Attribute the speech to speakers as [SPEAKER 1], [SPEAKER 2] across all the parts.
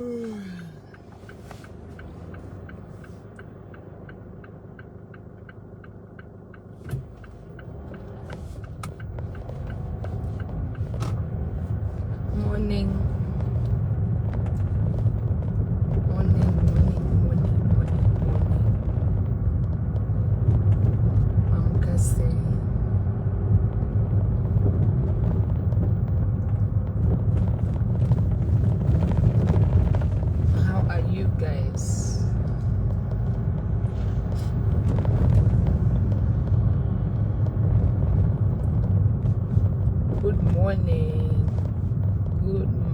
[SPEAKER 1] Morning. How are you guys? Good morning. Good morning.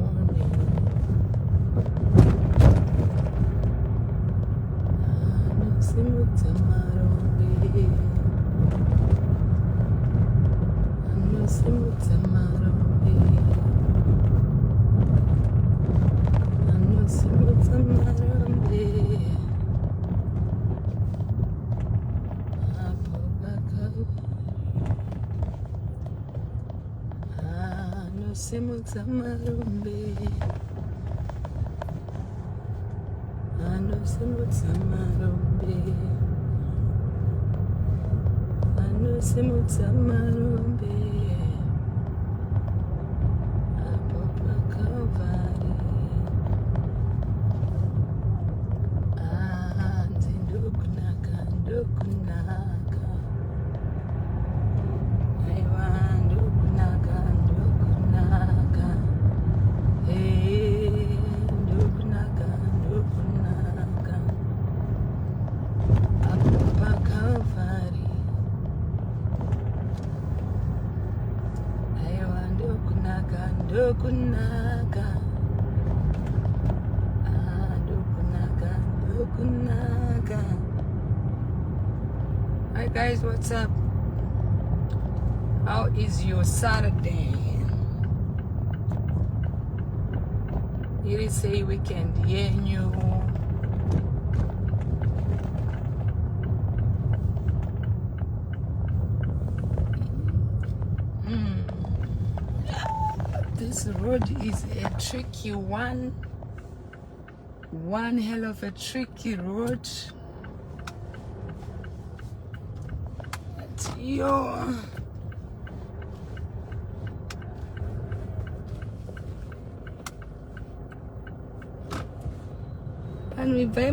[SPEAKER 1] Hi guys, what's up? How is your Saturday? You say weekend, yeah, you. This road is a tricky one. One hell of a tricky road. Yo. And we buy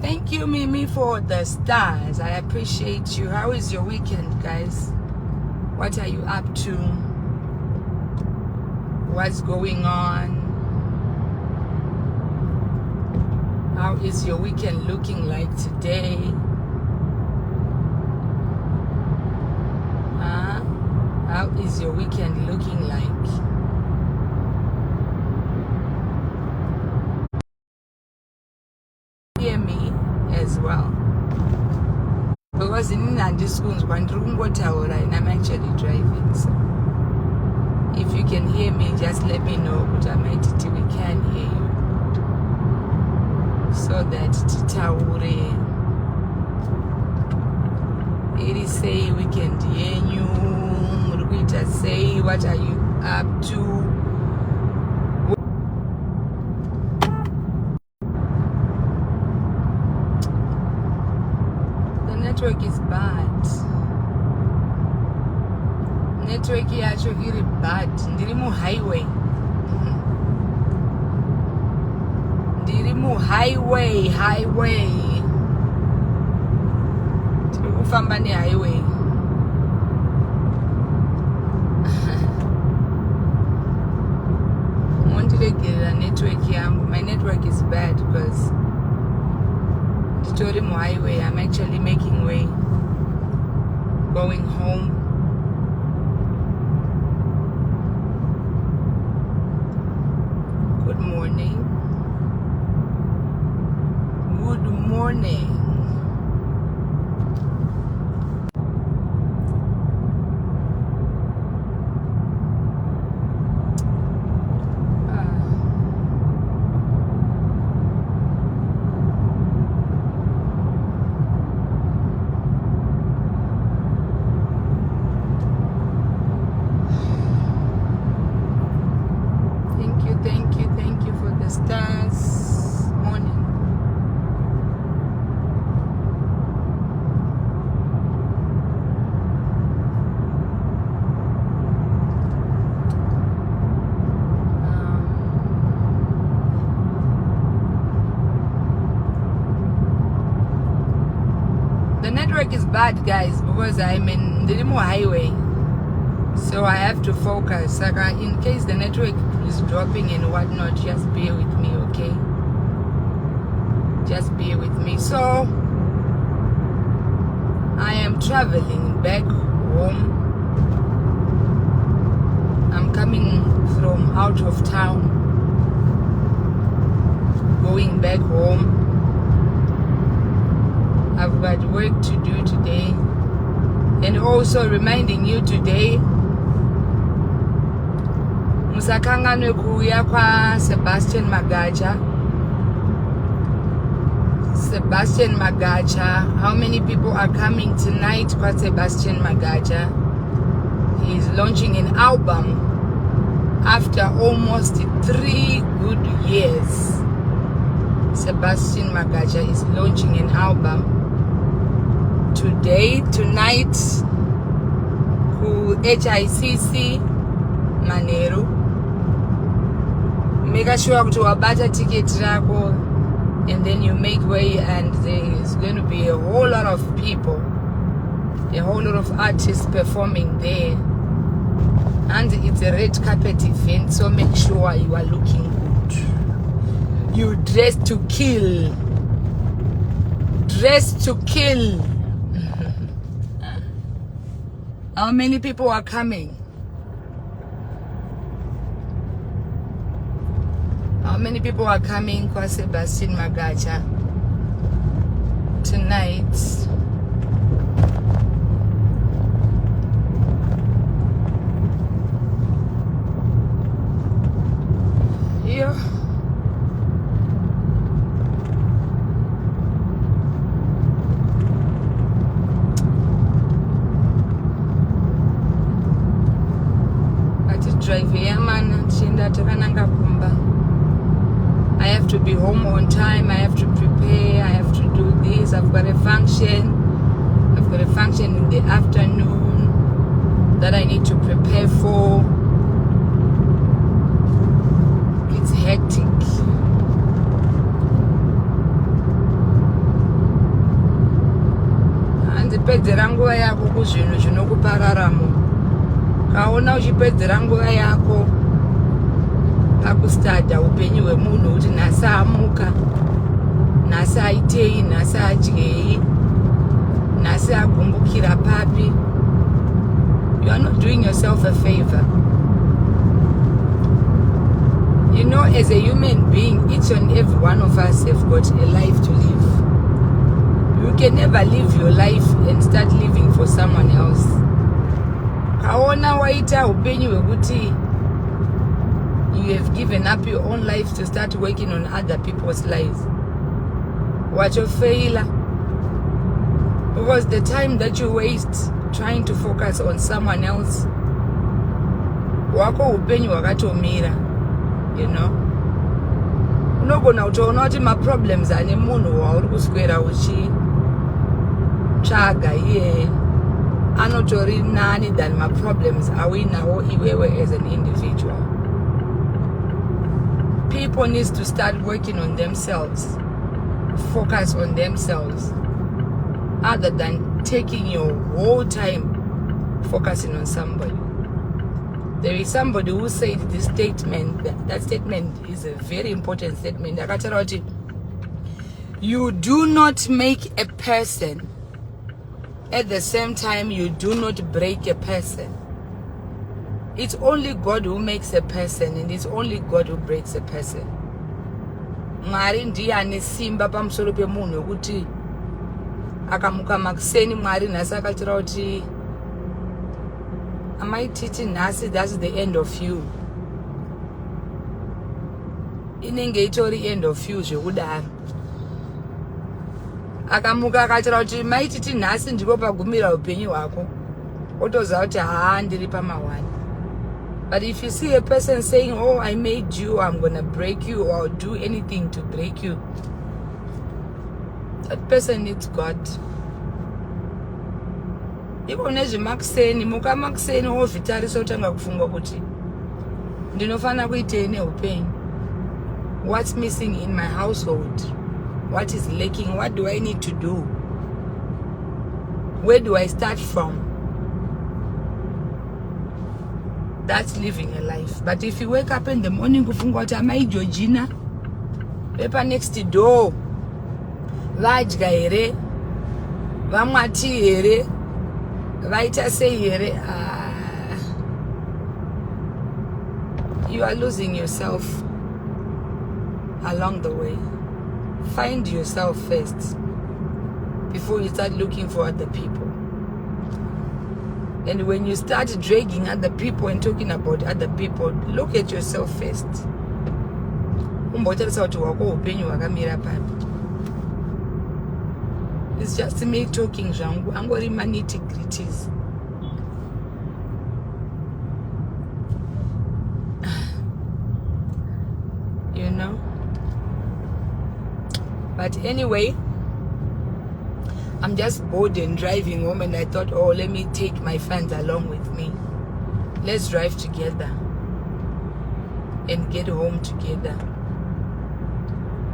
[SPEAKER 1] Thank you, Mimi, for the stars. I appreciate you. How is your weekend, guys? What are you up to? What's going on? How is your weekend looking like today? How is your weekend looking like? Hear me as well. Because in schools, and I'm actually driving. So if you can hear me, just let me know. But I might we can hear you. So that Titaure it say we can hear you. Murguita say, what are you up to? The network is bad. Network is actually bad. Ndirimu highway. Highway. Ufamba ni highway. My network is bad because the highway. I'm actually making way, going home. Good morning. Good morning. network is bad, guys, because I'm in the Limo highway. So I have to focus. Like, in case the network is dropping and whatnot, just bear with me, okay? Just bear with me. So I am traveling back home. I'm coming from out of town, going back home. I've got work to do today, and also reminding you today, musakanganwe kuuya kwa Sebastian Magaja. How many people are coming tonight kwa Sebastian Magaja? He's launching an album after almost 3 good years. Sebastian Magaja is launching an album today, tonight, ku HICC Manero. Make sure to wabata ticket rako, and then you make way, and there's going to be a whole lot of people, a whole lot of artists performing there, and it's a red carpet event, so make sure you are looking good. You dress to kill. Dress to kill. How many people are coming? How many people are coming kwa Sebastian Magaja tonight? Yeah. Drive here, man. I have to be home on time. I have to prepare. I have to do this. I've got a function. I've got a function in the afternoon that I need to prepare for. It's hectic. And the pedzera yako kuzvinhu zvinokupararamo. Kaona uchipedzera nguva yako pakustada upenyu hwemunhu kuti nhasi amuka, nhasi aitei, nhasi adyei, nhasi agumbukira papi. You are not doing yourself a favor. You know, as a human being, each and every one of us have got a life to live. You can never live your life and start living for someone else. Kaona waita upenyu wekuti you have given up your own life to start working on other people's lives. Wachofaila. Because the time that you waste trying to focus on someone else, wako upenyu wakatomira, you know. Unogona kutoona kuti ma-problems ane munhu wauri kuswera uchitsvaga iye anotori nani than ma-problems awinawo iwewe as an individual. People need to start working on themselves, focus on themselves, other than taking your whole time focusing on somebody. There is somebody who said this statement, that statement is a very important statement. You do not make a person, at the same time you do not break a person. It's only God who makes a person, and it's only God who breaks a person. Mwari ndiye ane simba pamusoro pemunhu wekuti akamuka makuseni Mwari nhasi akatira kuti amaititi nhasi, that's the end of you. Inenge itori end of you zvekudaro. Akamuka akatira kuti maititi nhasi ndipo pagumira upenyu hwako, otoziva kuti haa ndiri pamawani. But if you see a person saying, oh, I made you, I'm going to break you, or I'll do anything to break you, that person needs God. Ikone zvimakuseni, muka makuseni wozvitarisa utanga kufunga kuti ndinofana kuitei neupenyu. What's missing in my household? What is lacking? What do I need to do? Where do I start from? That's living a life. But if you wake up in the morning, my Georgina, paper next door, vadya here, vamwati here, vaita se here, you are losing yourself along the way. Find yourself first before you start looking for other people. And when you start dragging other people and talking about other people, look at yourself first. It's just me talking. I'm going to nitty-gritties. You know? But anyway, I'm just bored and driving home, and I thought, oh, let me take my friends along with me. Let's drive together and get home together.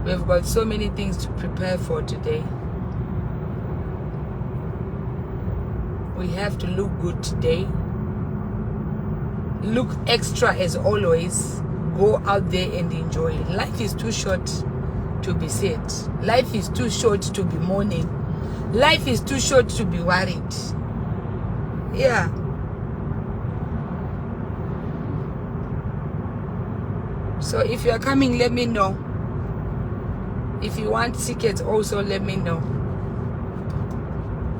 [SPEAKER 1] We've got so many things to prepare for today. We have to look good today. Look extra as always. Go out there and enjoy. Life is too short to be sad. Life is too short to be mourning. Life is too short to be worried. Yeah. So if you are coming, let me know. If you want tickets also, let me know.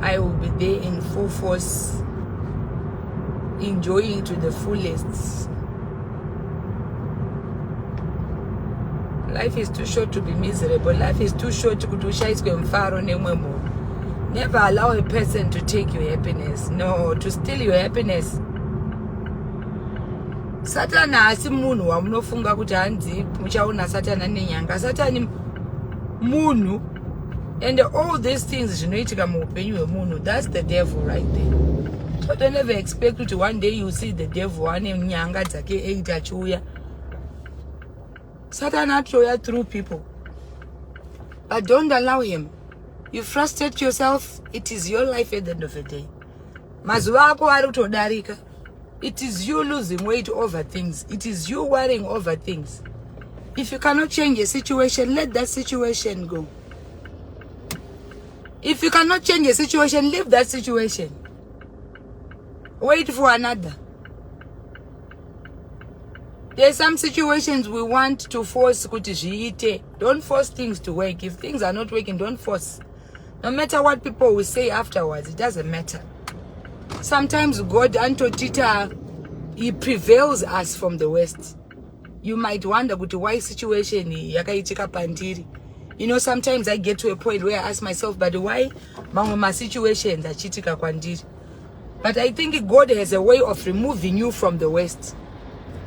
[SPEAKER 1] I will be there in full force, enjoying to the fullest. Life is too short to be miserable. Life is too short to do Never allow a person to take your happiness. No, to steal your happiness. Satana asimunhu wamunofunga kuti hanzi muchaona Satana nenyanga. Satani munhu, and all these things zvinoitika muupenyu hwemunhu, that's the devil right there. So don't ever expect that one day you see the devil ane nyanga dzake 8 achiuya. Satan achiuya through people. But don't allow him. You frustrate yourself, it is your life at the end of the day. Mazuva ako ari kutodarika. It is you losing weight over things. It is you worrying over things. If you cannot change a situation, let that situation go. If you cannot change a situation, leave that situation. Wait for another. There are some situations we want to force. Don't force things to work. If things are not working, don't force. No matter what people will say afterwards, it doesn't matter. Sometimes God, Antotita, He prevails us from the West. You might wonder why situation yakaitika pandiri. You know, sometimes I get to a point where I ask myself, but why my situations are chitika kwandiri? But I think God has a way of removing you from the West.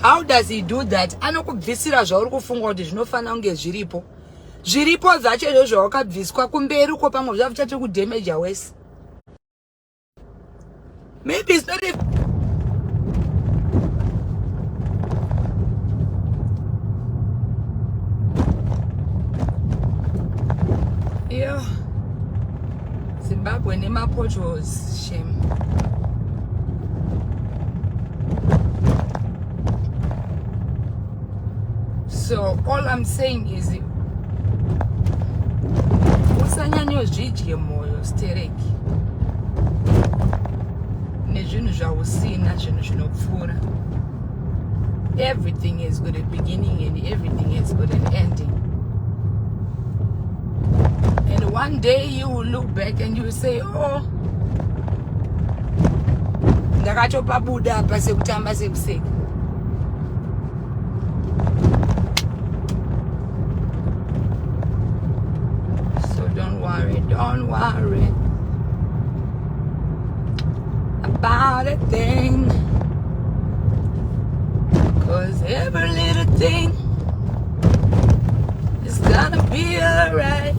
[SPEAKER 1] How does He do that? Anokubvisira zvauri kufunga kuti zvinofana kunge zviripo. Zviripo zvacho izvo zvawakabviswa kumberi uko pamwe zvakuchati kudamage West. Maybe it's not a... Yeah. Zimbabwe nema potholes, shame. So all I'm saying is usanyanyo zvidye moyo stereki nezvinhu zvausina zvinhu zvinopfuura. Everything has got a beginning and everything has got an ending. And one day you will look back and you will say, oh, ndakatopa buda apa sekutamba sekuseka. So don't worry about a thing, 'cause every little thing is gonna be alright.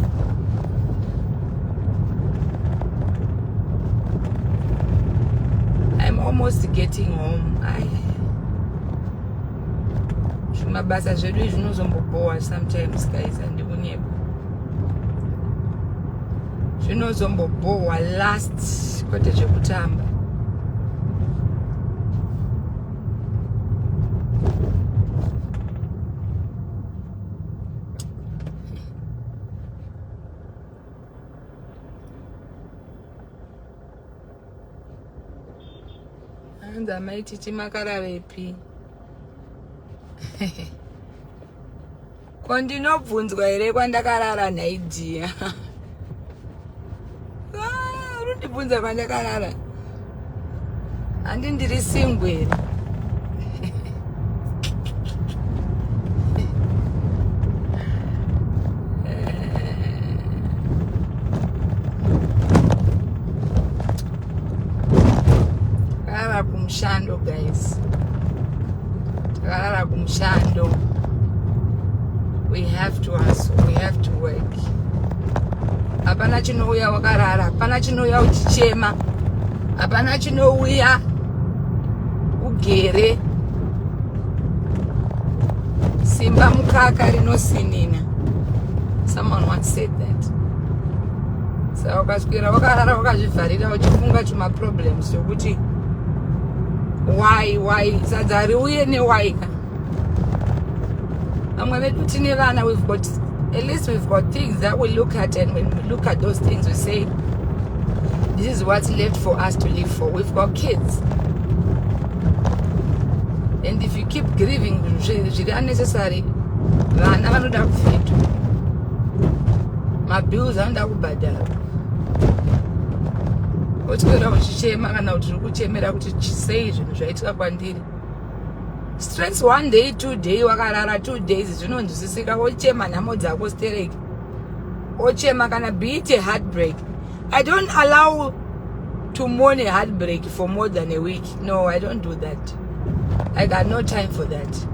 [SPEAKER 1] I'm almost getting home. Zvimabasa zvedu zvinozomboboa sometimes, guys, and zvinozombobohwa last kwete zvekutamba. Anza maititi makaravepi. Kondinobvunzwa here kwandakarara nhaidziya. Unondibvunza kwandakarara. Handi ndiri singweri. Takarara kumushando guys. Takarara kumushando. We have to hustle, we have to work. Hapana chinouya wakarara, hapana chinouya uchichema, hapana chinouya ugere. Simba mukaka rinosinina. Someone once said that. Saka ukaswera wakarara wakazvivharira uchifunga tuma problems yokuti why sadza riuye newhy ka. And when we're tine vana, we've got, at least we've got things that we look at, and when we look at those things, we say, this is what's left for us to live for. We've got kids. And if you keep grieving, it's unnecessary. Vana vanoda kufeedwa. Mabills anoda kubhadharwa. Wotswera uchichema kana kuti uri kuchemera kuti chisei zvinhu zvaitika kwandiri. Stress 1 day, 2 day, wakarara 2 days, zvinonzwisisika. Wochema nhamo dzako stereki. Wochema kana be it a heartbreak. I don't allow to mourn a heartbreak for more than a week. No, I don't do that. I got no time for that.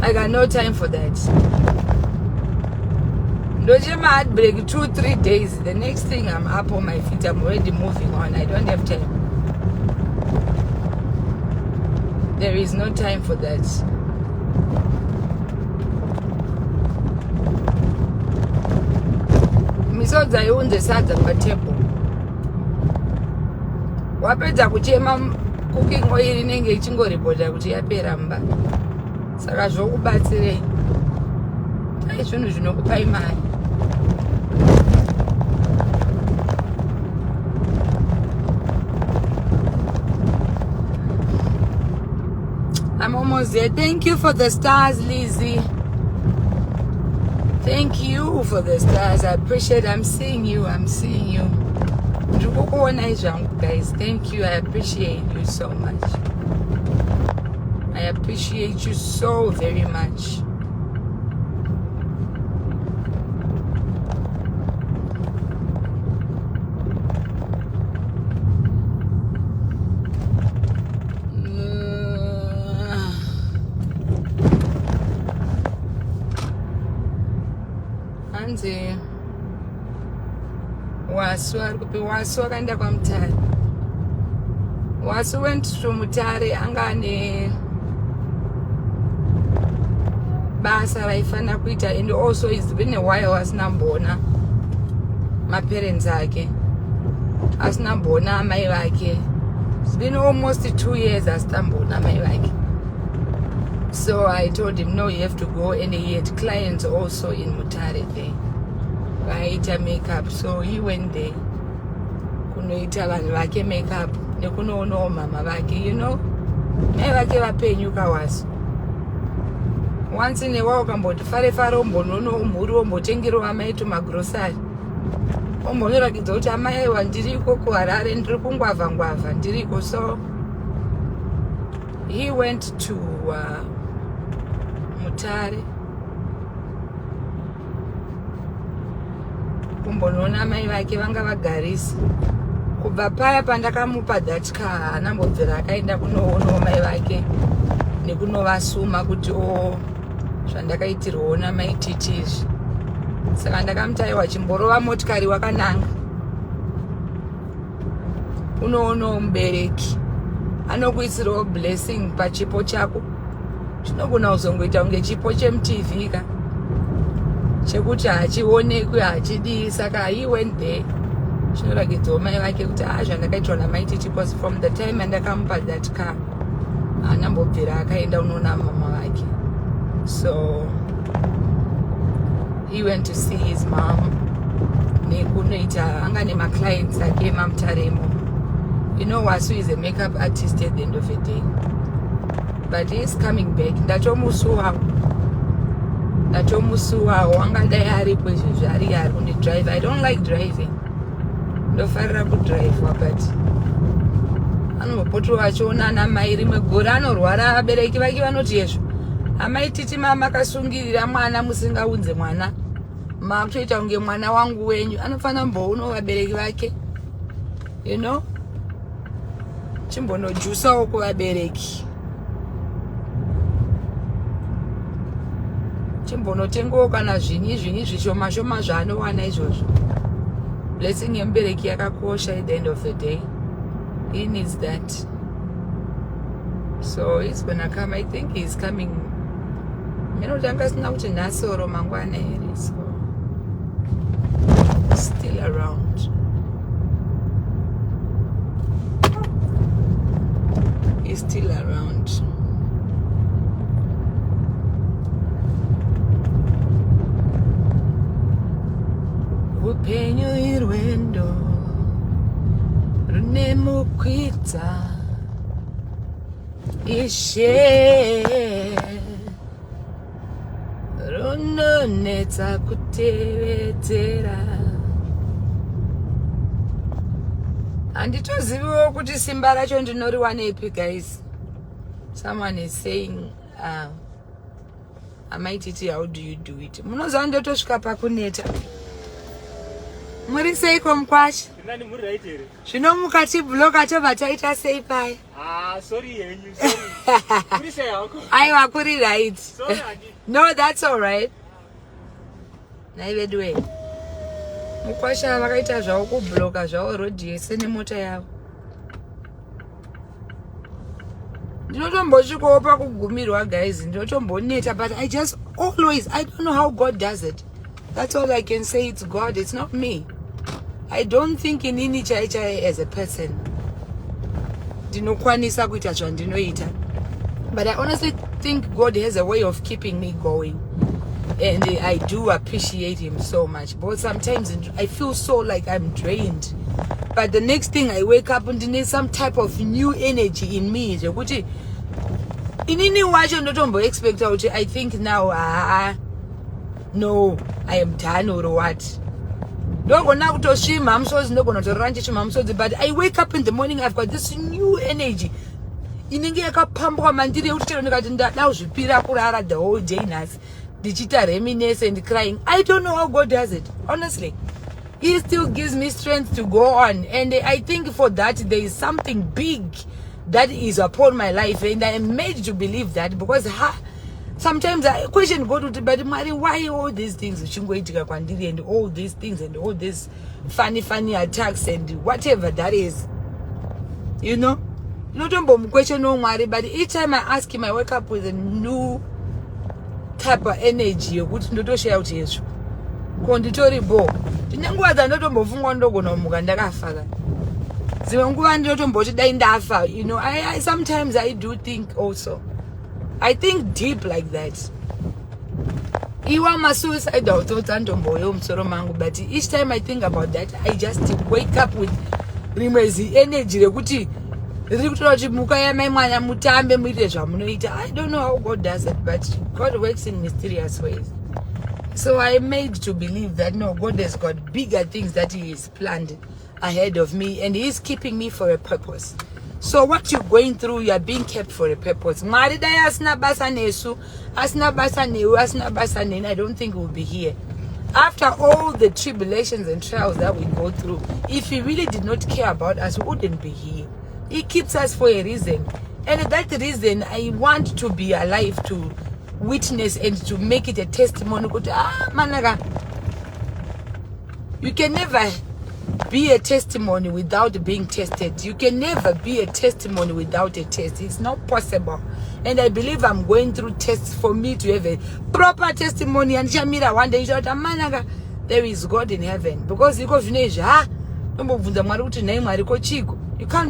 [SPEAKER 1] I got no time for that. Ndochema heartbreak 2-3 days. The next thing I'm up on my feet, I'm already moving on. I don't have time. There is no time for that. Misodza iunze sadza patable. Wapedza kuchema cooking oil inenge ichingoripota kuti yapera mba. Saka zvokubatsirei. Ai zvinhu zvinokupai mari. I'm almost there. Thank you for the stars, Lizzie. Thank you for the stars. I appreciate. I'm seeing you. I'm seeing you. Guys, thank you. I appreciate you so much. I appreciate you so very much. Wasu akaenda kwa Mutare. Wasu went to Mutare angane basa raifana kuita, and also it's been a while asina mbona my parents ake, asina mbona amai vake. It's been almost 2 years asina mbona amai vake. So I told him no, you have to go, and he had clients also in Mutare there. Vaita makeup, so he went there. Kunoita vanhu vake makeup nekunoonawo mama vake, you know. Mai vake vapenyuka Wasu. Once in a while ukamboti fare umbonoonawo mhuri wombotengerawo amai tumagrosari. Ombonyorakidza kuti amai aiwa ndiriko kuHarare, ndiri kungwavha ndiriko. So he went to Mutare kumbonoona mai vake vanga vagarisi. Kubva paya pandakamupa that car, anambobvira akaenda kunoonawo mai vake nekunovasuma kuti zvandakaitirwawo namaititi izvi. Saka ndakamuti aiwa chimborova motikari wakananga unoonawo mubereki anokuisirawo blessing pachipo chako. Chinogona kuzongoita kunge chipo chemuTV ka. chekuti hachionekwi hachidi. Saka he went there. Chinorakidzawo mai vake kuti zvandakaitwa namaititi, because from the time andakamupa that car anambobvira akaenda unoona mama vake. So he went to see his mom. Nekunoita anga nemaclients ake mamutaremo. You know, Wasu is a makeup artist at the end of the day. But he is coming back. Ndatomusuwawo angadai aripo izvezvi ari kundidrive. I don't like driving. Ndofarira kudrivewa, but anopotowa achiona ana mai rimwe gore anorwara, abereki vake vanoti yezvo amaititi makasungirira mwana musingaunze mwana, makutoita kunge mwana wangu wenyu. Anofanira mbouno vabereki vake, you know, chimbonojusawo kuvabereki, chimbonotengawo kana zvinyi zvishoma shoma zvaanowana izvozvo. Blessing yemubereki yakakosha at the end of the day. He needs that. So he's gonna come. I think he's coming. Minotanga sina kuti nasoro mangwana here. So still around. He's still around. Upenyu irwendo runemukwidza ishe runonetsa kutevedzera. Handitoziviwo kuti simba racho ndinoriwanepi, guys. Someone is saying amaititi, how do you do it? Munoziva ndotosvika pakuneta. Muri seiko mukwashi?
[SPEAKER 2] Nani muri right here?
[SPEAKER 1] Zvino mukati bloka tobva taita sei paya?
[SPEAKER 2] Sorry henyu, sorry. Kuri sei hako?
[SPEAKER 1] Aiwa, kuri right.
[SPEAKER 2] Sorry hadi.
[SPEAKER 1] No, that's all right. Naivedwe. Mukwasha vakaita zvavo kubloka zvavo road yese nemota yavo. Ndinotombosvikawo pakugumirwa, guys. Ndinotomboneta, but I don't know how God does it. That's all I can say. It's God, it's not me. I don't think inini chai as a person. Ndinokwanisa kuita zvandinoita. But I honestly think God has a way of keeping me going. And I do appreciate him so much. But sometimes I feel so like I'm drained. But the next thing I wake up and there's some type of new energy in me. Inini wacho ndotombo expect out. I think now, no, I am done or what? But I wake up in the morning, I've got this new energy. The whole day reminisce and crying. I don't know how God does it, honestly. He still gives me strength to go on, and I think for that there is something big that is upon my life, and I am made to believe that, because sometimes I question God, but Mary, why all these things and all these things and all these funny attacks and whatever that is, you know? Not question no Mary, but each time I ask him, I wake up with a new type of energy. Good share out here. Conditori bo. Tinangwa ndotombovungwa ndogono muganda father. Ziwanguwa ndotombochi daindafa. You know, I sometimes I do think also. I think deep like that. Iwa ma suicidal thoughts andomboyo msoro mangu, but each time I think about that, I just wake up with rimwezi energy rekuti muka yamai mwana mutambe muite zvamunoita. I don't know how God does it, but God works in mysterious ways. So I am made to believe that no, God has got bigger things that he is planned ahead of me, and he is keeping me for a purpose. So what you're going through, you are being kept for a purpose. I don't think we'll be here. After all the tribulations and trials that we go through, if he really did not care about us, we wouldn't be here. He keeps us for a reason. And that reason, I want to be alive to witness and to make it a testimony. You can never be a testimony without being tested. You can never be a testimony without a test. It's not possible. And I believe I'm going through tests for me to have a proper testimony. And Shamira one day shout, there is God in heaven. Because you can't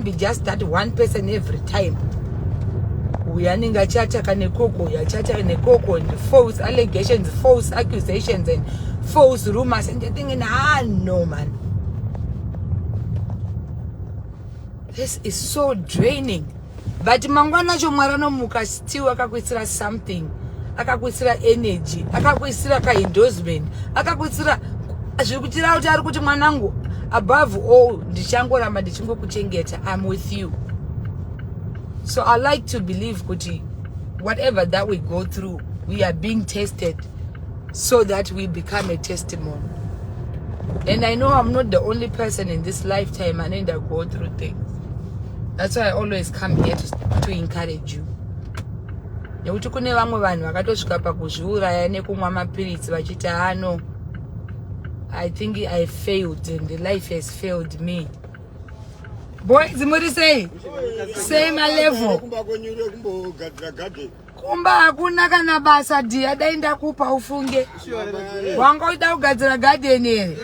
[SPEAKER 1] be just that one person every time. We are in a chacha kanekoko, ya chacha kanekoko, and false allegations, false accusations, and false rumors, and you're thinking, no, man. This is so draining. But mangwana chomwarano muka still akakwitsira something, akakwitsira energy, akakwitsira ka endorsement, akakwitsira zvikuchira kuti ari kuti mwanangu, above all ndichangoramba ndichingokuchengeta, I'm with you. So I like to believe kuti whatever that we go through, we are being tested so that we become a testimony. And I know I'm not the only person in this lifetime and I go through things. That's why I always come here to encourage you. Nekuti kune vamwe vanhu vakatosvika pakuzviuraya nekumwa mapiritsi vachiti no, I think I failed and the life has failed me. Boys, what do you say? Same level. Kumba hakuna kana basa dia daenda kupa ufunge. Wangoita kugadzira garden here.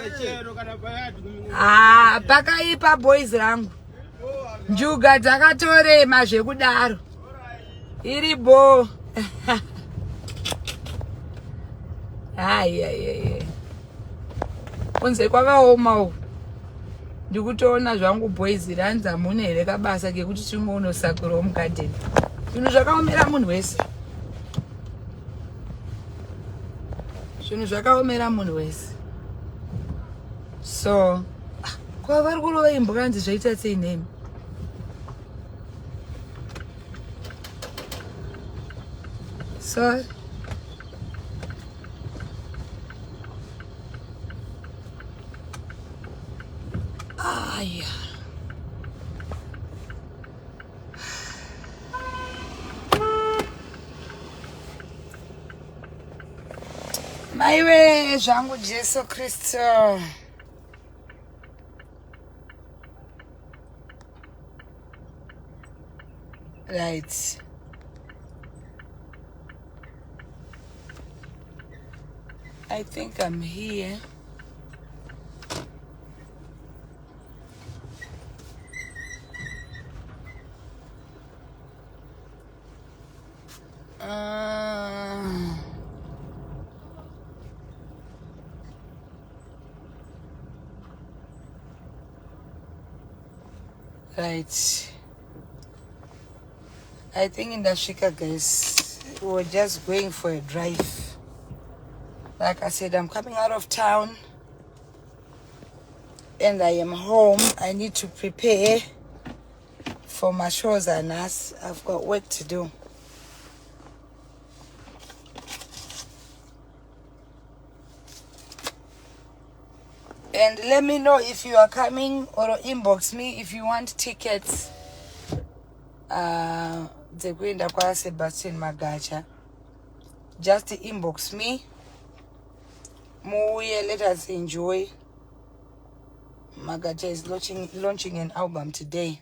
[SPEAKER 1] Pakaipa boys rangu. Njuga dzakatorema zvekudaro. Iribo. Kunze kwakaoma uku. Ndikutoona zvangu boys ranza mune here kabasa kekuti chimwe unosakura mugarden. Zvinhu zvakaomera munhu wese. Zvinhu zvakaomera munhu wese. So, kwa vari kurova imbo kanzi zvaita sei nemi? So, yeah. Maiwe zvangu Jesu Kristo. Right. I think I'm here. Right. I think in the Shika, guys, we were just going for a drive. Like I said, I'm coming out of town and I am home. I need to prepare for my shows and us. I've got work to do. And let me know if you are coming or inbox me if you want tickets. Zekwenda kwa Sebastian Magacha. Just inbox me. Muye, let us enjoy. Magacha is launching an album today.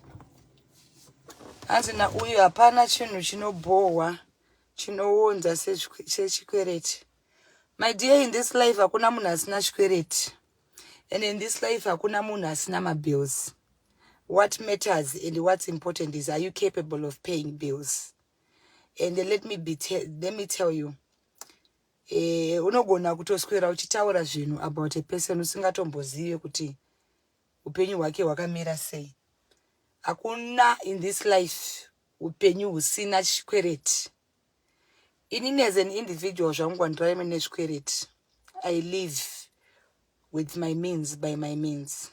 [SPEAKER 1] Anzina uyu hapana chinhu chinobohwa chinounza sechikwereti. My dear, in this life hakuna munhu asina chikwereti. And in this life hakuna munhu asina mabills. What matters and what's important is, are you capable of paying bills? And let me tell you, unogona kutoswera uchitaura zvinhu about a person usingatombozive kuti upenyu hwake hwakamira sei. Hakuna in this life upenyu husina chikwereti. Inini as an individual zvangu kwandirarame nechikwereti. I live with my means, by my means.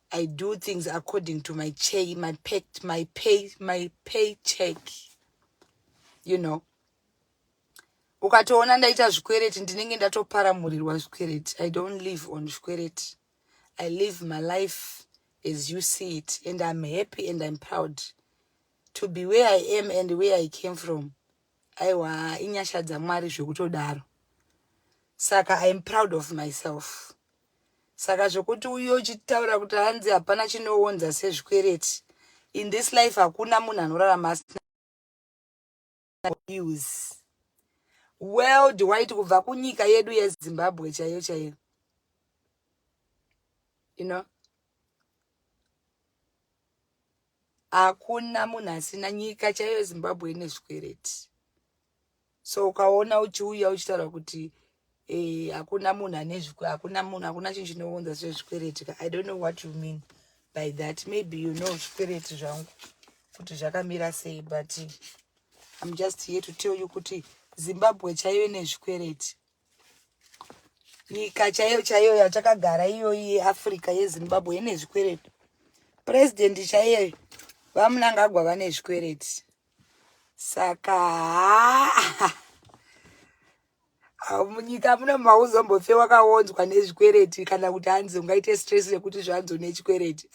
[SPEAKER 1] I do things according to my paycheck. You know. Ukatoona ndaita zvikwereti ndinenge ndatoparamurirwa zvikwereti. I don't live on zvikwereti. I live my life as you see it, and I'm happy and I'm proud to be where I am and where I came from. Aiwa inyasha dzamwari zvekutodaro. Saka I'm proud of myself. Saka zvokuti uyo uchitaura kuti hanzi hapana chinoonza sezvikwereti. In this life hakuna munhu anorarama asina use. Worldwide kubva kunyika yedu yeZimbabwe chaiyo chaiyo. You know? Hakuna munhu asina, nyika chaiyo yeZimbabwe ine zvikwereti. So ukaona uchiuya uchitaura kuti hakuna munhu ane hakuna chinhu chinoonza sezvikwereti. I don't know what you mean by that. Maybe you know zvikwereti zvangu kuti zvakamira sei, but I'm just here to tell you kuti Zimbabwe chaiyo ine zvikwereti. Nyika chaiyo chaiyo yatakagara iyoyi yeAfrica yeZimbabwe ine zvikwereti. President chaiyo vaMnangagwa vane zvikwereti. Saka munyika muno mauzombofe wakaonzwa nezvikwereti kana kuti hanzi ungaite stress yekuti zvanzo nechikwereti.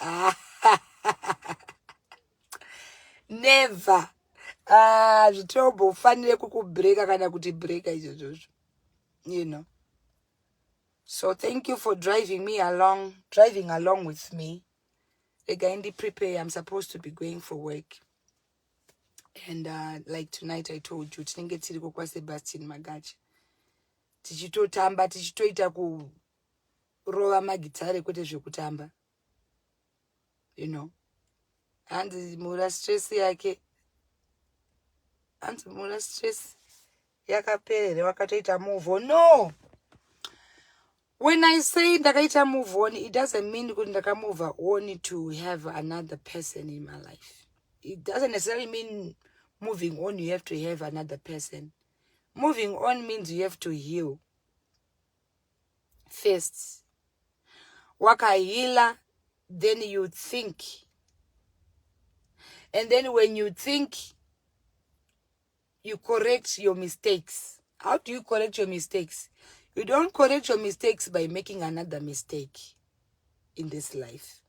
[SPEAKER 1] Never. Zvitombofanire kukubreka kana kuti breka izvozvo. You know. So thank you for driving along with me. Again, prepare. I'm supposed to be going for work. And like tonight I told you, tinenge tiriko kwa Sebastian Magachi. Tichitotamba, tichitoita kurova magitare kwete zvekutamba. You know. Hanzi mura stress yake. Hanzi mura stress yakaperere wakatoita move on. No! When I say ndakaita move on, it doesn't mean kuti ndaka move on to have another person in my life. It doesn't necessarily mean moving on you have to have another person. Moving on means you have to heal first. Wakahila, then you think. And then when you think, you correct your mistakes. How do you correct your mistakes? You don't correct your mistakes by making another mistake in this life.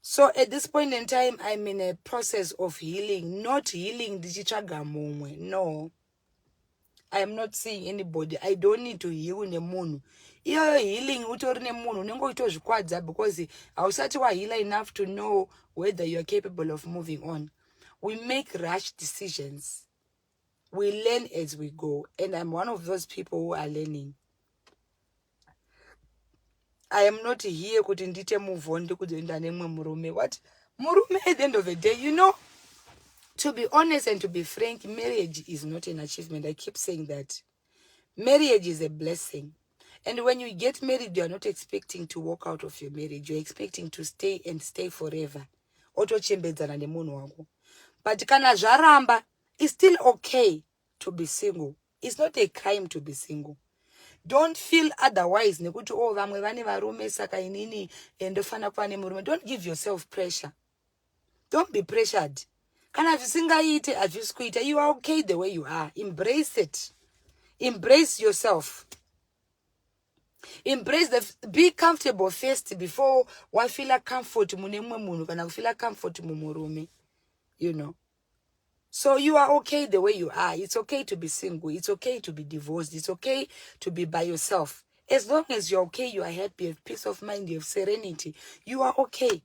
[SPEAKER 1] So at this point in time, I'm in a process of healing. Not healing dichichaga mumwe. No. I am not seeing anybody. I don't need to heal nemunhu. Iyo healing utori nemunhu unenge utozvikwadza because hausati wahila enough to know whether you are capable of moving on. We make rash decisions. We learn as we go. And I'm one of those people who are learning. I am not here kuti ndite move on ndikuzoenda nemwe murume. What? Murume at the end of the day, you know, to be honest and to be frank, marriage is not an achievement. I keep saying that. Marriage is a blessing. And when you get married, you are not expecting to walk out of your marriage. You're expecting to stay and stay forever. Otochembedzana nemunhu wako. But kana zvaramba, it's still okay to be single. It's not a crime to be single. Don't feel otherwise. Nekuti vamwe vane varume saka inini ndofana kuva nemurume. Don't give yourself pressure. Don't be pressured. Kana zvisingaite hazvisi kuita. You are okay the way you are. Embrace it. Embrace yourself. Be comfortable first before wafila comfort munemwe munhu kana kufila comfort mumurume. You know. So you are okay the way you are. It's okay to be single. It's okay to be divorced. It's okay to be by yourself. As long as you're okay, you are happy, you have peace of mind, you have serenity. You are okay.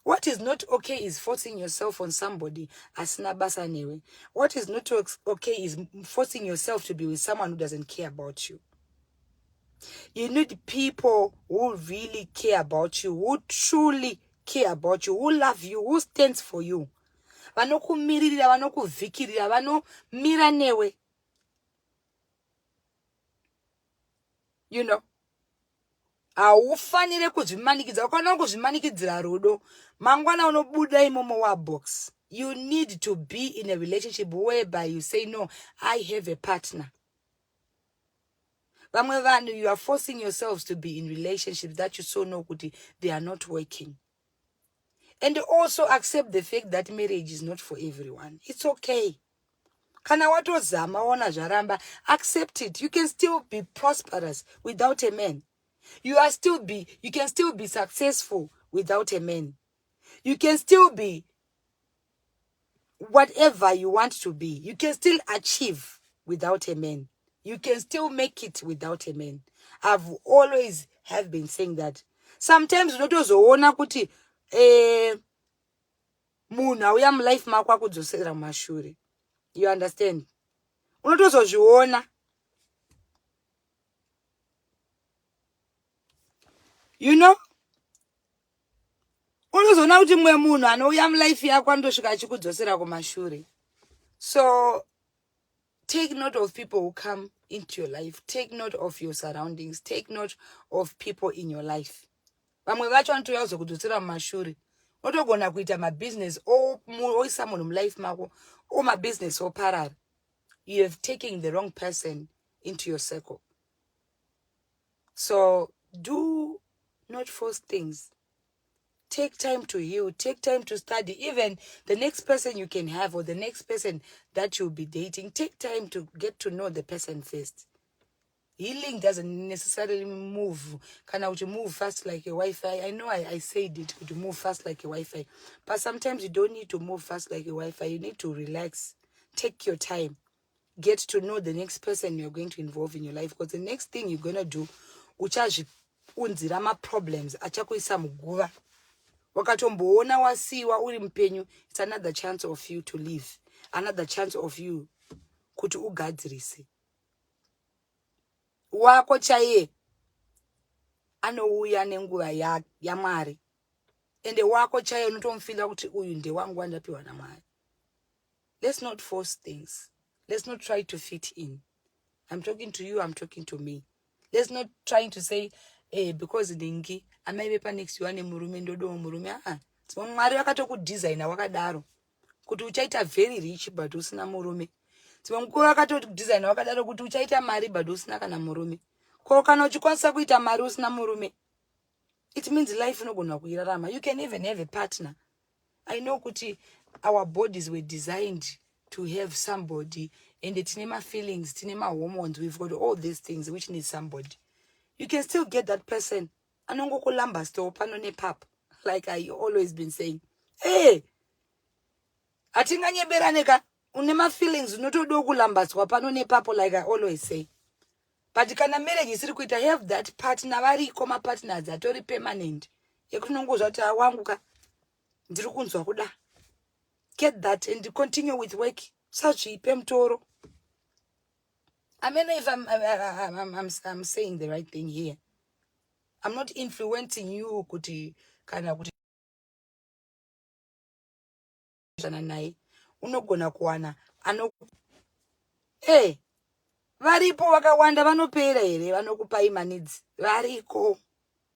[SPEAKER 1] What is not okay is forcing yourself on somebody. Asina basa newe. What is not okay is forcing yourself to be with someone who doesn't care about you. You need people who really care about you, who truly care about you, who love you, who stands for you. Vanokumiririra, vanovhikirira, vanomira newe. You know. Haufanire kuzvimanikidza. Ukaona kuzvimanikidzira rudo, mangwana unobuda imomo wabox. You need to be in a relationship whereby you say, no, I have a partner. Vamwe vanhu, you are forcing yourselves to be in relationships that you so know kuti they are not working. And also accept the fact that marriage is not for everyone. It's okay. Kana watozama ona zvaramba, accept it. You can still be prosperous without a man. You can still be successful without a man. You can still be whatever you want to be. You can still achieve without a man. You can still make it without a man. I've always have been saying that sometimes unotozoona kuti munhu auya mulife mako akudzosera mumashure. You understand? Unotozozviona. You know? Unozoona kuti mumwe munhu anouya mulife yako andosvika achikudzosera kumashure. So take note of people who come into your life. Take note of your surroundings. Take note of people in your life. Vamwe vacho vanotouya kuzokudzosera mumashure. Unotogona kuita mabusiness oisa munhu mulife mako or mabusiness oparara. You have taken the wrong person into your circle. So do not force things. Take time to heal. Take time to study. Even the next person you can have or the next person that you'll be dating, take time to get to know the person first. Healing doesn't necessarily move. Can I move fast like a Wi-Fi? I know I said it to move fast like a Wi-Fi. But sometimes you don't need to move fast like a Wi-Fi. You need to relax. Take your time. Get to know the next person you're going to involve in your life. Because the next thing you're going to do, uchazviunzira problems achakuisa muguva. Wakatomboona wasiwa uri mupenyu, it's another chance of you to live. Another chance of you kuti ugadzirise. Wako chaiye anouya nenguva yaMwari. Ende wako chaiye unotomufila kuti uyu ndewangu wandapiwa naMwari. Let's not force things. Let's not try to fit in. I'm talking to you, I'm talking to me. Let's not trying to say, because ndingi amaivepa next you ane murume ndodo murume. Mwari wakatokudesigner wakadaro kuti uchaita very rich but usina murume. Mukuru wakatokudesigner wakadaro kuti uchaita mari but usina kana murume. Ko kana uchikwanisa kuita mari usina murume, it means life inogona kuirarama. You can even have a partner. I know kuti our bodies were designed to have somebody, and tine ma feelings, tine ma hormones, we've got all these things which need somebody. You can still get that person. Anongo kulamba sto pano ne pap. Like I always been saying. Hey! Atinganye beraneka. Unema feelings. Unotodo kulamba sto pano ne pap, like I always say. But kana marriage is to have that partner. Vari koma partners that are permanent. Yekunongo zata wanguka. Ndirukunzwa kuda. Get that and continue with work. Such pemtoro. I mean, if I'm saying the right thing here. I'm not influencing you kuti kana kuti nai unogona kuwana varipo vakawanda vanopera here vanokupa imanidzi variko.